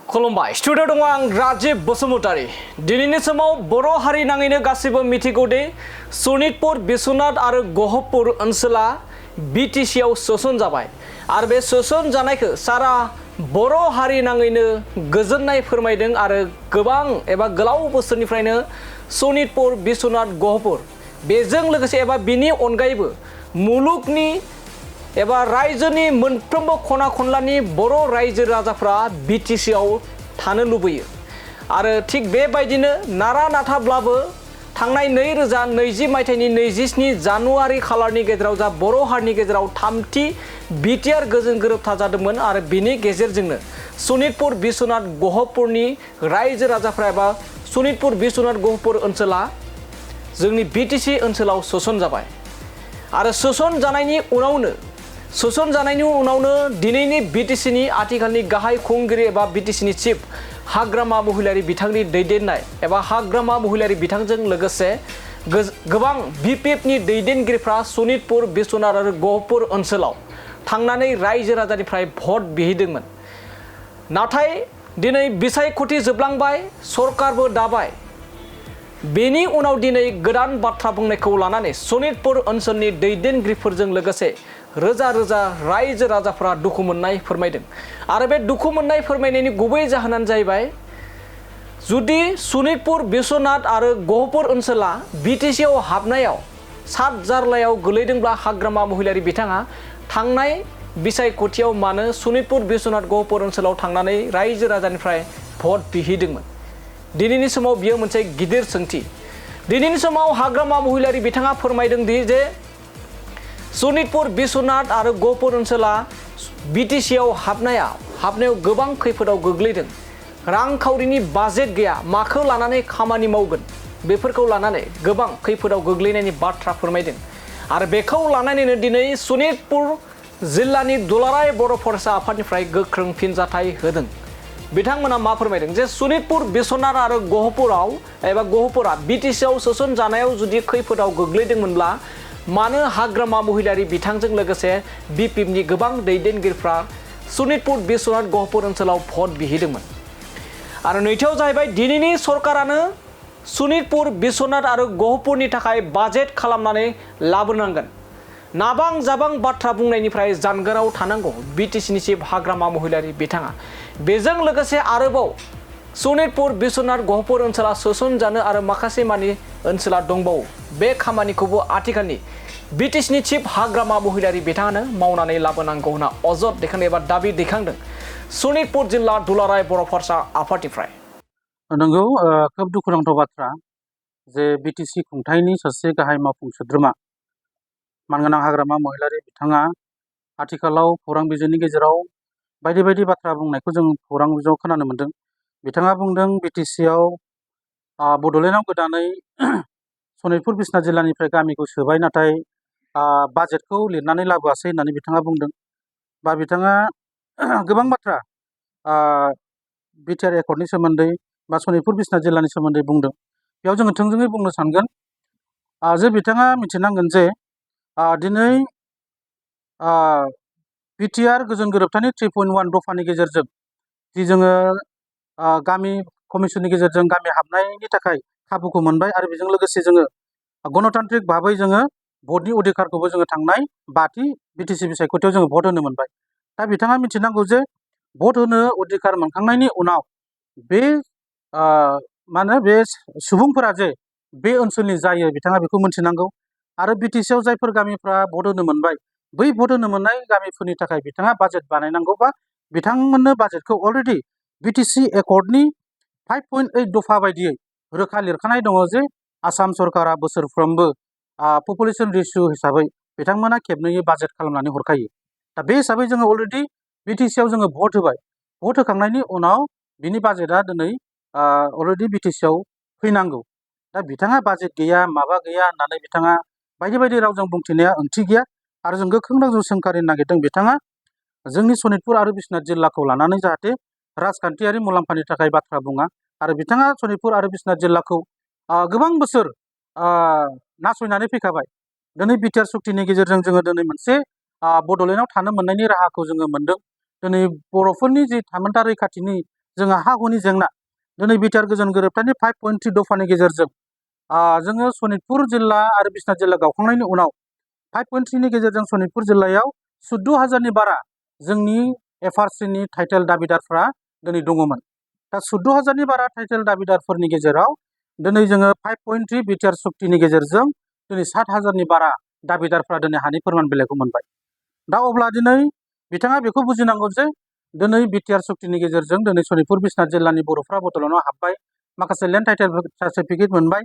खुलुमबाय स्टुडिअ दङ आं राजिब बसुमतारी दिनैनि समाव बर' हारि नाङैनो गासिबो मिथिगौ दि सनितपुर बिश्वनाथ आरो गहपुर ओनसोला बिटिसि आव सोसन जाबाय आरो बे सोसन जानायखौ सारा बर' हारि नाङैनो गोजोननाय फोरमायदों आरो गोबां एबा गोलाव बोसोरनिफ्रायनो सनितपुर बिश्वनाथ गहपुर बेजों लोगोसे एबा बिनि अनगायैबो मुलुगनि एबा रायजोनि मोनफ्रोमबो खना खनलानि बर' रायजो राजाफ्रा बिटिसि आव थानो लुबैयो आरो थिग बेबायदिनो नारा नाथाब्लाबो थांनाय 2020 मायथाइनि 27 जानुवारि खालारनि गेजेराव जा बर' हारिनि गेजेराव थामथि बिटिआर गोजोन गोरोबथा जादोंमोन आरो बिनि गेजेरजोंनो सनितपुर बिश्वनाथ गहपुरनि रायजो राजाफ्रा एबा सनितपुर बिश्वनाथ गहपुर ओनसोला जोंनि बिटिसि ओनसोलाव सोसन जाबाय आरो सोसन जानायनि उनावनो दिनैनि बिटिसिनि आथिखालनि गाहाय खुंगिरि एबा बिटिसिनि चिफ हाग्रामा महिलारि बिथांनि दैदेननाय एबा हाग्रामा महिलारि बिथांजों लोगोसे गोबां बिपिएफनि दैदेनगिरिफ्रा सनितपुर बिश्वनाथ आरो गहपुर ओनसोलाव थांनानै रायजो राजानिफ्राय भट बिहैदोंमोन। नाथाय दिनै बिसायख'थि जोबलांबाय सरकारबो दाबाय बेनि उनाव दिनै गोदान बाथ्रा बुंनायखौ लानानै सनितपुर ओनसोलनि दैदेनगिरिफोरजों लोगोसे रोजा रोजा रायजो राजाफ्रा दुखु मोननाय फोरमायदों आरो बे दुखु मोननाय फोरमायनायनि गुबै जाहोनानो जाहैबाय जुदि सनितपुर बिश्वनाथ आरो गहपुर ओनसोला बिटिसि आव हाबनायाव सात जारलायाव गोलैदोंब्ला हाग्रामा महिलारि बिथाङा थांनाय बिसायख'थियाव मानो सनितपुर बिश्वनाथ गहपुर ओनसोलाव थांनानै रायजो राजानिफ्राय भट बिहैदोंमोन। दिनैनि समाव बियो मोनसे गिदिर सोंथि। दिनैनि समाव हाग्रामा महिलारि बिथाङा फोरमायदों दि जे सनितपुर बिश्वनाथ आरो गहपुर ओनसोला बिटिसि आव हाबनायाव गोबां खैफोदाव गोग्लैदों। रांखावरिनि बाजेट गैया, माखौ लानानै खामानि मावगोन बेफोरखौ लानानै गोबां खैफोदाव गोग्लैनायनि बाथ्रा फोरमायदों आरो बेखौ लानानैनो दिनै सनितपुर जिल्लानि दुलाराय बर' फरायसा आफादनिफ्राय गोख्रों फिनजाथाय होदों। बिथांमोना मा फोरमायदों जे सनितपुर बिश्वनाथ आरो गहपुरा बिटिसि आव सोसन जानायाव जुदि खैफोदाव गोग्लैदोंमोनब्ला मानो हाग्रामा महिलारि बिथांजों लोगोसे बिपिएफनि गोबां दैदेनगिरिफ्रा सनितपुर बिश्वनाथ गहपुर ओनसोलाव भट बिहैदोंमोन। आरो नैथियाव जाहैबाय दिनैनि सरकारानो सनितपुर बिश्वनाथ आरो गहपुरनि थाखाय बाजेट खालामनानै लाबोनांगोन। नाबां जाबां बाथ्रा बुंनायनिफ्राय जानगाराव थानांगौ बिटिसिनि चिफ हाग्रामा महिलारि बिथाङा। बेजों लोगोसे आरोबाव सनितपुर बिश्वनाथ गहपुर ओनसोला सोसन जानो आरो माखासे मानि ओनसोला दंबावो बे खामानिखौबो आथिखालनि बिटिसिनि चिफ हाग्रामा महिलारि बिथाङानो मावनानै लाबोनांगौ होनना अजद दैखांदों एबा दाबि दैखांदों सनितपुर जिल्ला दुलाराय बर' फरायसा आफादनिफ्राय। नंगौ खोब दुखुनांथाव बाथ्रा जे बिटिसि खुंथायनि सासे गाहाय मावफुं सोद्रोमा मानगोनां हाग्रामा महिलारि बिथाङा आथिखालाव खौरां बिजोंनि गेजेराव बायदि बायदि बाथ्रा बुंनायखौ जों खौरां बिजोङाव खोनानो मोन्दों। बिथाङा बुंदों बिटिसिआव बड'लेण्डआव गोदानै सनितपुर बिश्वनाथ जिल्लानिफ्राय गामिखौ सोबाय नाथाय बाजेटखौ लिरनानै लाबोआसै होननानै बिथाङा बुंदों बा बिथाङा गोबां बाथ्रा बिटिआर एकर्डनि सोमोन्दै बा सनितपुर बिश्वनाथ जिल्लानि सोमोन्दै बुंदों। बेयाव जोङो थोंजोङै बुंनो सानगोन जे बिथाङा मिथिनांगोन जे दिनै बिटिआर गोजोन गोरोबथानि 3.1 दफानि गेजेरजों जि जोङो गामि कमिसननि गेजेरजों गामि हाबनायनि थाखाय खाबुखौ मोनबाय आरो बेजों लोगोसे जोङो गणतान्त्रिक भाबै जोङो भटनि अधिकारखौबो जोङो थांनाय 5थि बिटिसि बिसायख'थियाव जोङो भट होनो मोनबाय। दा बिथाङा मिथिनांगौ जे भट होनो अधिकार मोनखांनायनि उनाव बे बे सुबुंफोरा जे बे ओनसोलनि जायो बिथाङा बेखौ मिथिनांगौ आरो बिटिसिआव जायफोर गामिफ्रा भट होनो मोनबाय बै भट होनो मोननाय गामिफोरनि थाखाय बिथाङा बाजेट बानायनांगौ बा बिथांमोननो बाजेटखौ अलरेडि बिटिसि एकर्डनि 5.8 दफा बायदियै रोखा लिरखानाय दङ जे आसाम सरकारा बोसोरफ्रोमबो पपुलेसन रेशिय' हिसाबै बिथांमोना खेबनैयै बाजेट खालामनानै हरखायो। दा बे हिसाबै जोङो अलरेडि बिटिसिआव जोङो भट होबाय। भट होखांनायनि उनाव बिनि बाजेटआ दिनै अलरेडि बिटिसिआव फैनांगौ। दा बिथाङा बाजेट गैया माबा गैया होननानै बिथाङा बायदि बायदि रावजों बुंथिनाया ओंथि गैया आरो जों गोख्रों रावजों सोंखारिनो नागिरदों बिथाङा जोंनि सनितपुर आरो बिश्वनाथ जिल्लाखौ लानानै जाहाथे राजखान्थियारि मुलाम्फानि थाखाय बाथ्रा बुङा आरो बिथाङा सनितपुर आरो बिश्वनाथ जिल्लाखौ गोबां बोसोर नासयनानै फैखाबाय। दिनै बिटिआर सुक्तिनि गेजेरजों जोङो दिनै मोनसे बड'लेण्डआव थानो मोननायनि राहाखौ जोङो मोन्दों। दिनै बर'फोरनि जि थामोनथा रैखाथिनि जोङो हा हुनि जेंना दिनै बिटिआर गोजोन गोरोबथानि 5.3 दफानि गेजेरजों जोङो सनितपुर जिल्ला आरो बिश्वनाथ जिल्ला गावखांनायनि उनाव 5.3 नि गेजेरजों सनितपुर जिल्लायाव 14,000नि बारा जोंनि एफआरसिनि टाइटेल दाबिदारफ्रा दिनै दङमोन। दा 14,000नि बारा टाइटेल दाबिदारफोरनि गेजेराव दिनै जोङो 5.3 बिटिआर सुक्तिनि गेजेरजों दिनै 7,000नि बारा दाबिदारफ्रा दिनै हानि फोरमान बिलाइखौ मोनबाय। दा अब्ला दिनै बिथाङा बेखौ बुजिनांगौ जे दिनै बिटिआर सुक्तिनि गेजेरजों दिनै सनितपुर बिश्वनाथ जिल्लानि बर'फ्रा बड'लेण्डआव हाबबाय, माखासे लेन्ड टाइटेल सार्टिफिकेट मोनबाय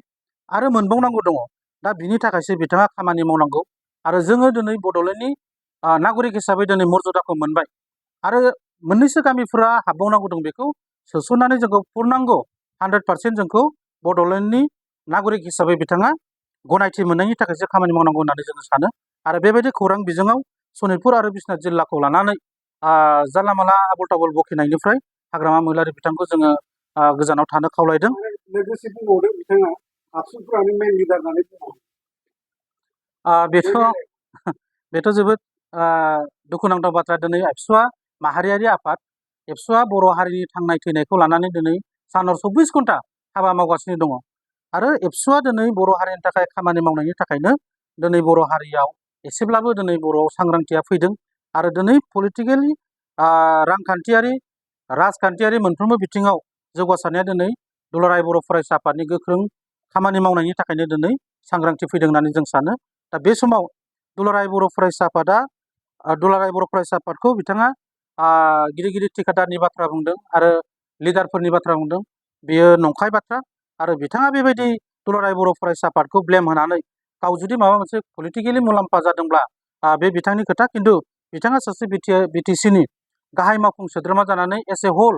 आरो मोनबावनांगौ दङ। दा बिनि थाखायसो बिथाङा खामानि मावनांगौ आरो जोङो दिनै बड'लेण्डनि नागरिक हिसाबै दिनै मर्यादाखौ मोनबाय आरो मोननैसो गामिफोरा हाबबावनांगौ दं, बेखौ सोसननानै जोंखौ पुर्नांग 100% जोंखौ बड'लेण्डनि नागरिक हिसाबै बिथाङा गनायथि मोननायनि थाखायसो खामानि मावनांगौ होननानै जोङो सानो। आरो बेबायदि खौरां बिजोङाव सनितपुर आरो बिश्वनाथ जिल्लाखौ लानानै जानला मानला आबल ताबल बखिनायनिफ्राय हाग्रामा महिलारि बिथांखौ जोङो गोजानाव थानो खावलायदों। लोगोसे बुंबावदों बिथाङा आबसुफ्रानो मेन लिडार होननानै बुंबावदों। बेथ' जोबोद दुखुनांथाव बाथ्रा। दिनै एबसुआ माहारियारि आफाद, एबसुआ बर' हारिनि थांनाय थैनायखौ लानानै दिनै सानहर 24 घन्टा हाबा मावगासिनो दङ आरो एबसुआ दिनै बर' हारिनि थाखाय खामानि मावनायनि थाखायनो दिनै बर' हारियाव एसेब्लाबो दिनै बर'आव सांग्रांथिया फैदों आरो दिनै पलिटिकेलि रांखान्थियारि राजखान्थियारि मोनफ्रोमबो बिथिङाव जौगासारनाया दिनै दुलाराय बर' फरायसा आफादनि गोख्रों खामानि मावनायनि थाखायनो दिनै सांग्रांथि फैदों होननानै जों सानो। दा बे समाव दुलाराय बर' फरायसा आफादा दुलाराय बर' फरायसा आफादखौ बिथाङा गिदिर गिदिर थिखादारनि बाथ्रा बुंदों आरो लिडारफोरनि बाथ्रा बुंदों, बेयो नंखाय बाथ्रा। आरो बिथाङा बेबायदि दुलाराय बर' फरायसा आफादखौ ब्लेम होनानै गाव जुदि माबा मोनसे पलिटिकेलि मुलाम्फा जादोंब्ला बे बिथांनि खोथा, खिन्थु बिथाङा सासे बिटिसिनि गाहाय मावफुं सोद्रोमा जानानै एस ए हल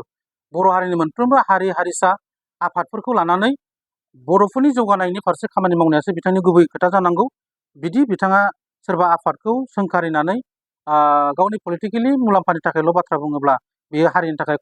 बर' हारिनि मोनफ्रोमबो हारि हारिसा आफादफोरखौ लानानै बर'फोरनि जौगानायनि फारसे खामानि मावनायासो बिथांनि गुबै खोथा जानांगौ। बिदि बिथाङा सोरबा आफादखौ सोंखारिनानै गावनि पलिटिकेलि मुलाम्फानि थाखायल' बाथ्रा बुङोब्ला बेयो हारिनि थाखाय